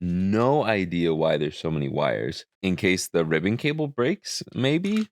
no idea why there's so many wires. In case the ribbon cable breaks, maybe?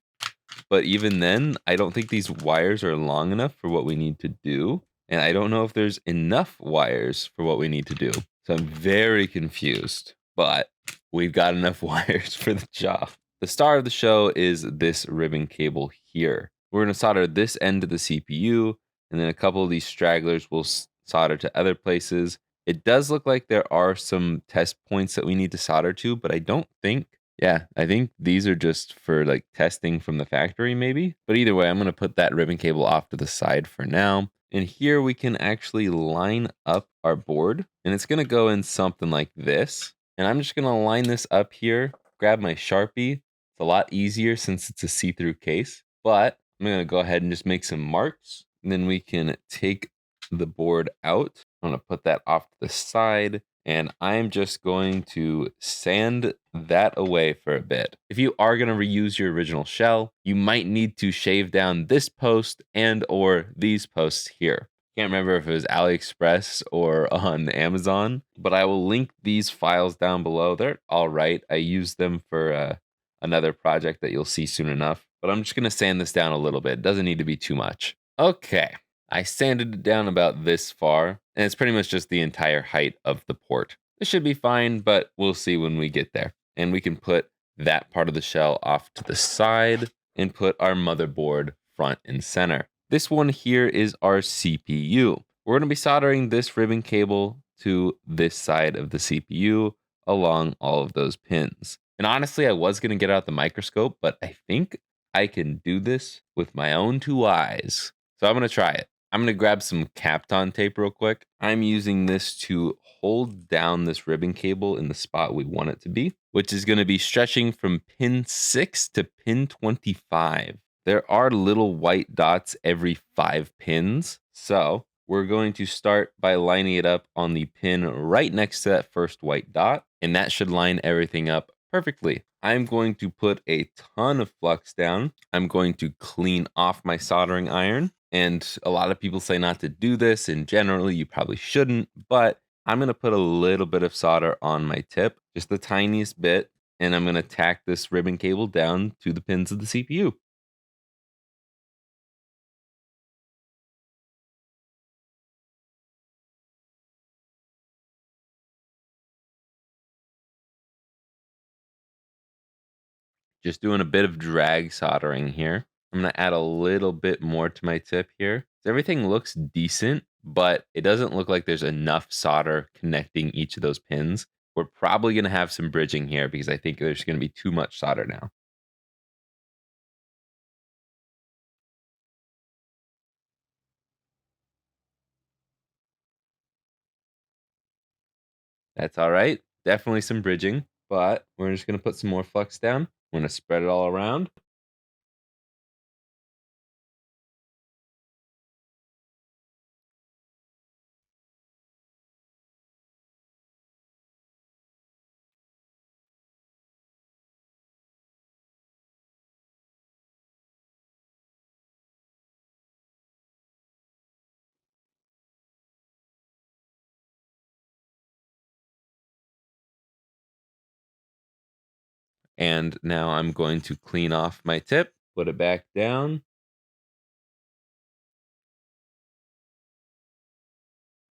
But even then, I don't think these wires are long enough for what we need to do. And I don't know if there's enough wires for what we need to do. So I'm very confused. But we've got enough wires for the job. The star of the show is this ribbon cable here. We're going to solder this end to the CPU, and then a couple of these stragglers will solder to other places. It does look like there are some test points that we need to solder to, but I don't think, yeah, I think these are just for like testing from the factory maybe. But either way, I'm going to put that ribbon cable off to the side for now. And here we can actually line up our board, and it's going to go in something like this. And I'm just going to line this up here, grab my Sharpie. It's a lot easier since it's a see-through case, but I'm going to go ahead and just make some marks. And then we can take the board out. I'm going to put that off to the side, and I'm just going to sand that away for a bit. If you are going to reuse your original shell, you might need to shave down this post and or these posts here. Can't remember if it was AliExpress or on Amazon, but I will link these files down below. They're all right. I use them for another project that you'll see soon enough, but I'm just going to sand this down a little bit. It doesn't need to be too much. Okay, I sanded it down about this far, and it's pretty much just the entire height of the port. This should be fine, but we'll see when we get there. And we can put that part of the shell off to the side and put our motherboard front and center. This one here is our CPU. We're going to be soldering this ribbon cable to this side of the CPU along all of those pins. And honestly, I was going to get out the microscope, but I think I can do this with my own two eyes. So I'm going to try it. I'm going to grab some Kapton tape real quick. I'm using this to hold down this ribbon cable in the spot we want it to be, which is going to be stretching from pin 6 to pin 25. There are little white dots every 5 pins. So we're going to start by lining it up on the pin right next to that first white dot, and that should line everything up perfectly. I'm going to put a ton of flux down. I'm going to clean off my soldering iron. And a lot of people say not to do this, and generally you probably shouldn't, but I'm going to put a little bit of solder on my tip, just the tiniest bit, and I'm going to tack this ribbon cable down to the pins of the CPU. Just doing a bit of drag soldering here. I'm going to add a little bit more to my tip here. Everything looks decent, but it doesn't look like there's enough solder connecting each of those pins. We're probably going to have some bridging here because I think there's going to be too much solder now. That's all right. Definitely some bridging, but we're just going to put some more flux down. I'm going to spread it all around. And now I'm going to clean off my tip, put it back down.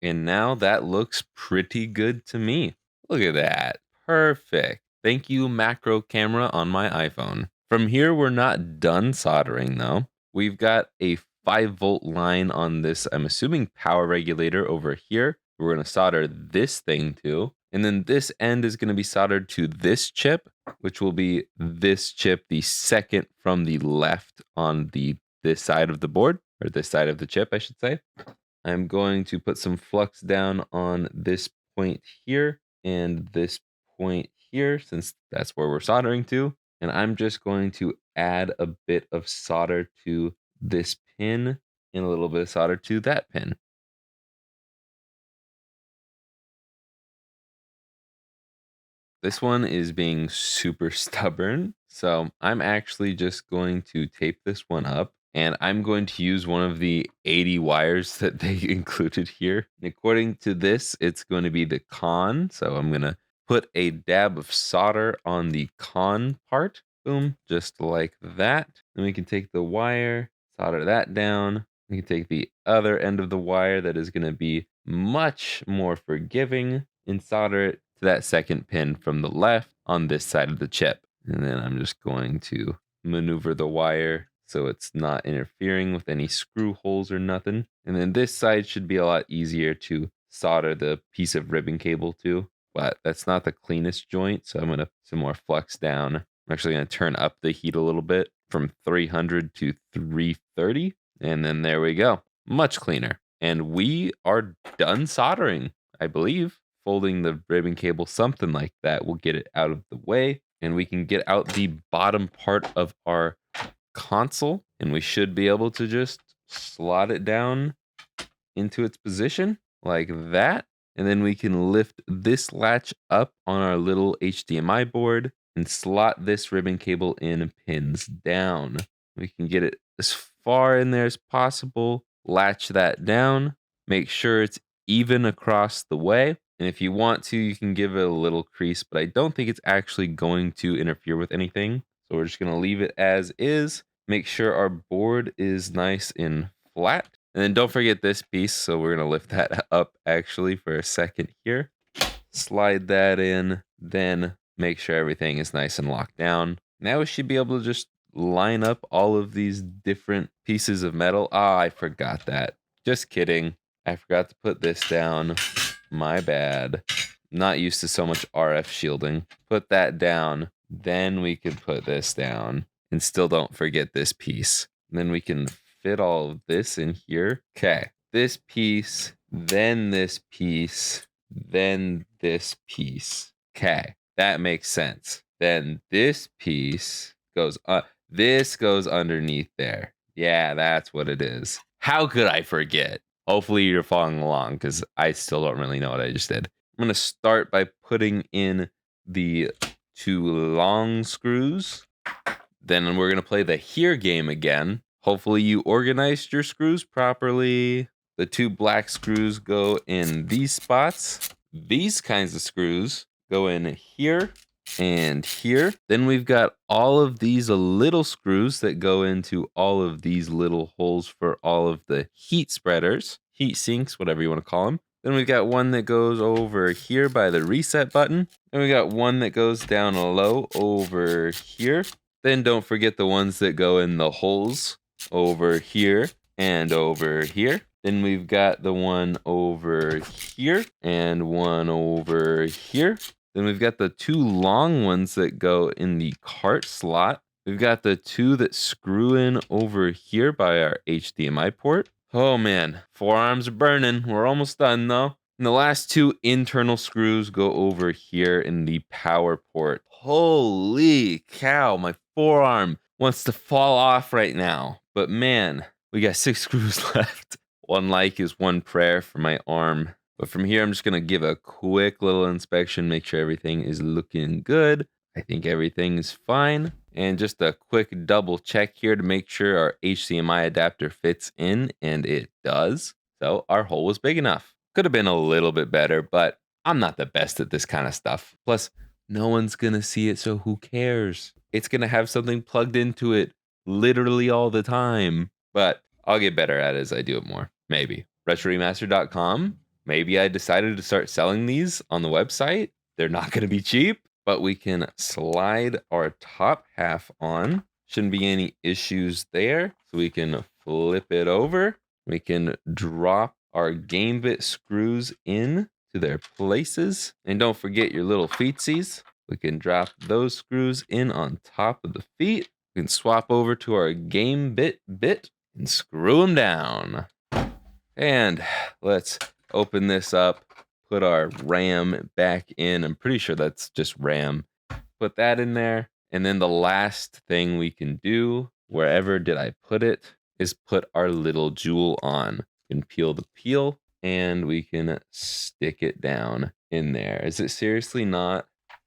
And now that looks pretty good to me. Look at that. Perfect. Thank you, macro camera on my iPhone. From here, we're not done soldering though. We've got a 5-volt line on this, I'm assuming, power regulator over here. We're going to solder this thing to. And then this end is going to be soldered to this chip, which will be this chip, the second from the left on this side of the board, or this side of the chip, I should say. I'm going to put some flux down on this point here and this point here, since that's where we're soldering to. And I'm just going to add a bit of solder to this pin and a little bit of solder to that pin. This one is being super stubborn, so I'm actually just going to tape this one up, and I'm going to use one of the 80 wires that they included here. And according to this, it's going to be the con, so I'm going to put a dab of solder on the con part. Boom, just like that. Then we can take the wire, solder that down. We can take the other end of the wire that is going to be much more forgiving and solder it to that second pin from the left on this side of the chip. And then I'm just going to maneuver the wire so it's not interfering with any screw holes or nothing. And then this side should be a lot easier to solder the piece of ribbon cable to, but that's not the cleanest joint, so I'm going to put some more flux down. I'm actually going to turn up the heat a little bit from 300 to 330, and then there we go. Much cleaner. And we are done soldering, I believe. Folding the ribbon cable, something like that, will get it out of the way, and we can get out the bottom part of our console, and we should be able to just slot it down into its position like that. And then we can lift this latch up on our little HDMI board and slot this ribbon cable in pins down. We can get it as far in there as possible, latch that down, make sure it's even across the way. And if you want to, you can give it a little crease, but I don't think it's actually going to interfere with anything. So we're just going to leave it as is. Make sure our board is nice and flat. And then don't forget this piece. So we're going to lift that up actually for a second here. Slide that in, then make sure everything is nice and locked down. Now we should be able to just line up all of these different pieces of metal. Ah, I forgot that. Just kidding. I forgot to put this down. My bad. Not used to so much RF shielding. Put that down. Then we could put this down. And still don't forget this piece. And then we can fit all of this in here. Okay. This piece, then this piece, then this piece. Okay. That makes sense. Then this piece goes this goes underneath there. Yeah, that's what it is. How could I forget? Hopefully you're following along because I still don't really know what I just did. I'm going to start by putting in the 2 long screws. Then we're going to play the here game again. Hopefully you organized your screws properly. The 2 black screws go in these spots. These kinds of screws go in here and here. Then we've got all of these little screws that go into all of these little holes for all of the heat spreaders, heat sinks, whatever you want to call them. Then we've got one that goes over here by the reset button. And we got one that goes down low over here. Then don't forget the ones that go in the holes over here and over here. Then we've got the one over here and one over here. Then we've got the 2 long ones that go in the cart slot. We've got the 2 that screw in over here by our HDMI port. Oh man, forearms are burning. We're almost done though. And the last 2 internal screws go over here in the power port. Holy cow, my forearm wants to fall off right now. But man, we got 6 screws left. One like is one prayer for my arm. But from here, I'm just going to give a quick little inspection, make sure everything is looking good. I think everything is fine. And just a quick double check here to make sure our HDMI adapter fits in, and it does. So our hole was big enough. Could have been a little bit better, but I'm not the best at this kind of stuff. Plus, no one's going to see it, so who cares? It's going to have something plugged into it literally all the time. But I'll get better at it as I do it more. Maybe. RetroRemaster.com. Maybe I decided to start selling these on the website. They're not going to be cheap, but we can slide our top half on. Shouldn't be any issues there. So we can flip it over. We can drop our game bit screws in to their places. And don't forget your little feetsies. We can drop those screws in on top of the feet. We can swap over to our game bit and screw them down. And let's open this up, put our RAM back in. I'm pretty sure that's just RAM. Put that in there. And then the last thing we can do, wherever did I put it, is put our little jewel on. We can peel the peel and we can stick it down in there. Is it seriously not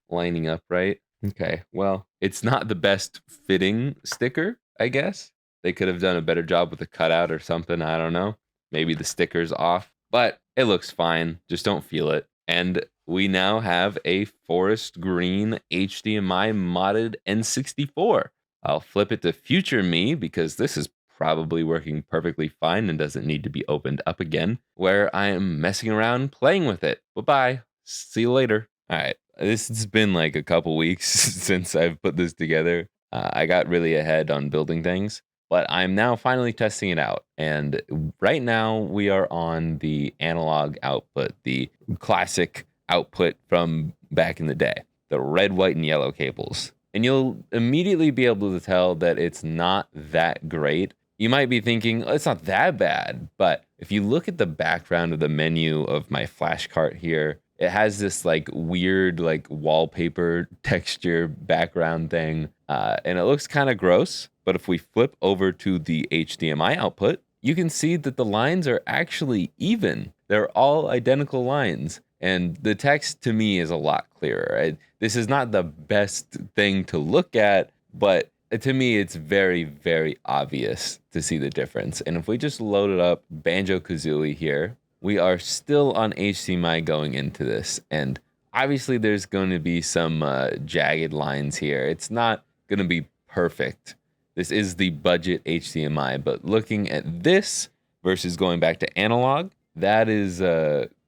lining up right? Okay, well, it's not the best fitting sticker, I guess. They could have done a better job with the cutout or something. I don't know. Maybe the sticker's off, but it looks fine. Just don't feel it. And we now have a forest green HDMI modded N64. I'll flip it to future me because this is probably working perfectly fine and doesn't need to be opened up again, where I am messing around playing with it. Bye-bye. See you later. All right. This has been like a couple weeks since I've put this together. I got really ahead on building things, but I'm now finally testing it out. And right now we are on the analog output, the classic output from back in the day, the red, white, and yellow cables. And you'll immediately be able to tell that it's not that great. You might be thinking, oh, it's not that bad. But if you look at the background of the menu of my flash cart here, it has this like weird like wallpaper texture background thing. And it looks kind of gross. But if we flip over to the HDMI output, you can see that the lines are actually even. They're all identical lines. And the text to me is a lot clearer. This is not the best thing to look at, but to me, it's very, very obvious to see the difference. And if we just load it up Banjo-Kazooie here, we are still on HDMI going into this. And obviously there's going to be some jagged lines here. It's not going to be perfect. This is the budget HDMI, but looking at this versus going back to analog, that is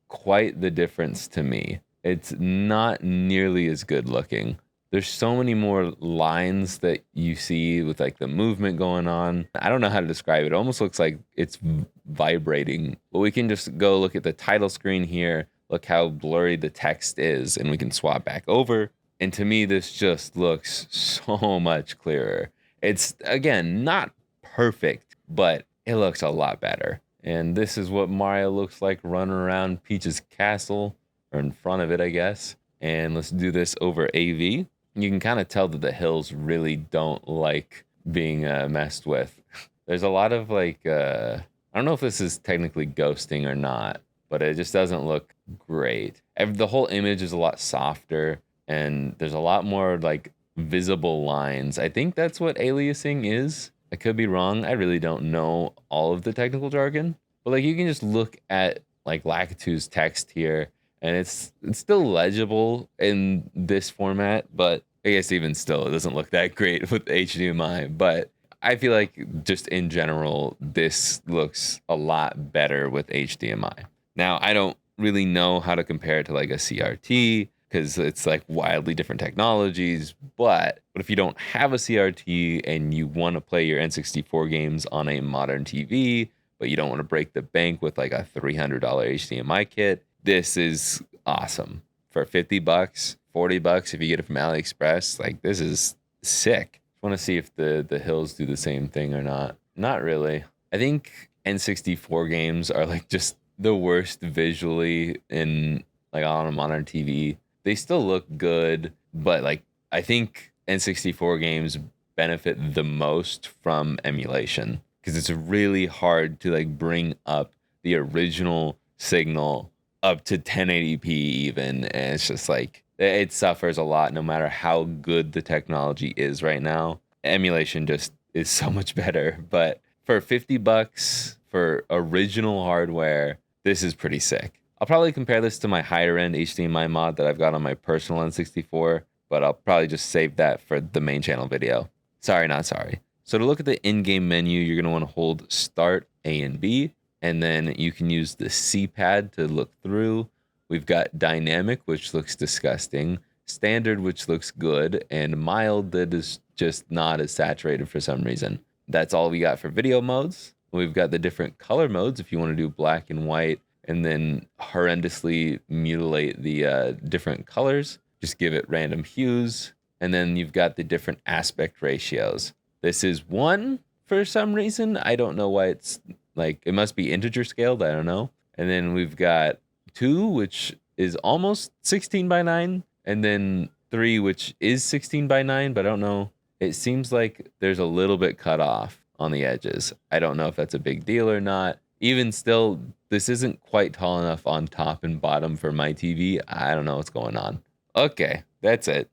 quite the difference to me. It's not nearly as good looking. There's so many more lines that you see with like the movement going on. I don't know how to describe it. It almost looks like it's vibrating. But we can just go look at the title screen here. Look how blurry the text is, and we can swap back over. And to me, this just looks so much clearer. It's, again, not perfect, but it looks a lot better. And this is what Mario looks like running around Peach's castle, or in front of it, I guess. And let's do this over AV. You can kind of tell that the hills really don't like being messed with. There's a lot of like, I don't know if this is technically ghosting or not, but it just doesn't look great. The whole image is a lot softer, and there's a lot more like visible lines. I think that's what aliasing is. I could be wrong. I really don't know all of the technical jargon, but like you can just look at like Lakitu's text here, and it's still legible in this format, but I guess even still, it doesn't look that great with HDMI. But I feel like just in general, this looks a lot better with HDMI. Now, I don't really know how to compare it to like a CRT because it's like wildly different technologies. But if you don't have a CRT and you want to play your N64 games on a modern TV, but you don't want to break the bank with like a $300 HDMI kit, this is awesome. For 50 bucks, 40 bucks if you get it from AliExpress, like this is sick. I want to see if the hills do the same thing or not. Not really. I think N64 games are like just the worst visually in like on a modern TV. They still look good, but like I think N64 games benefit the most from emulation because it's really hard to like bring up the original signal up to 1080p even, and it's just like it suffers a lot no matter how good the technology is right now. Emulation just is so much better, but for 50 bucks for original hardware, this is pretty sick. I'll probably compare this to my higher end HDMI mod that I've got on my personal N64, but I'll probably just save that for the main channel video. Sorry, not sorry. So to look at the in-game menu, you're going to want to hold Start, A and B, and then you can use the C-pad to look through. We've got Dynamic, which looks disgusting, Standard, which looks good, and Mild that is just not as saturated for some reason. That's all we got for video modes. We've got the different color modes if you want to do black and white, and then horrendously mutilate the different colors. Just give it random hues. And then you've got the different aspect ratios. This is 1 for some reason. I don't know why it's like, it must be integer scaled. I don't know. And then we've got 2, which is almost 16 by 9. And then 3, which is 16 by 9, but I don't know. It seems like there's a little bit cut off on the edges. I don't know if that's a big deal or not. Even still, this isn't quite tall enough on top and bottom for my TV. I don't know what's going on. Okay, that's it.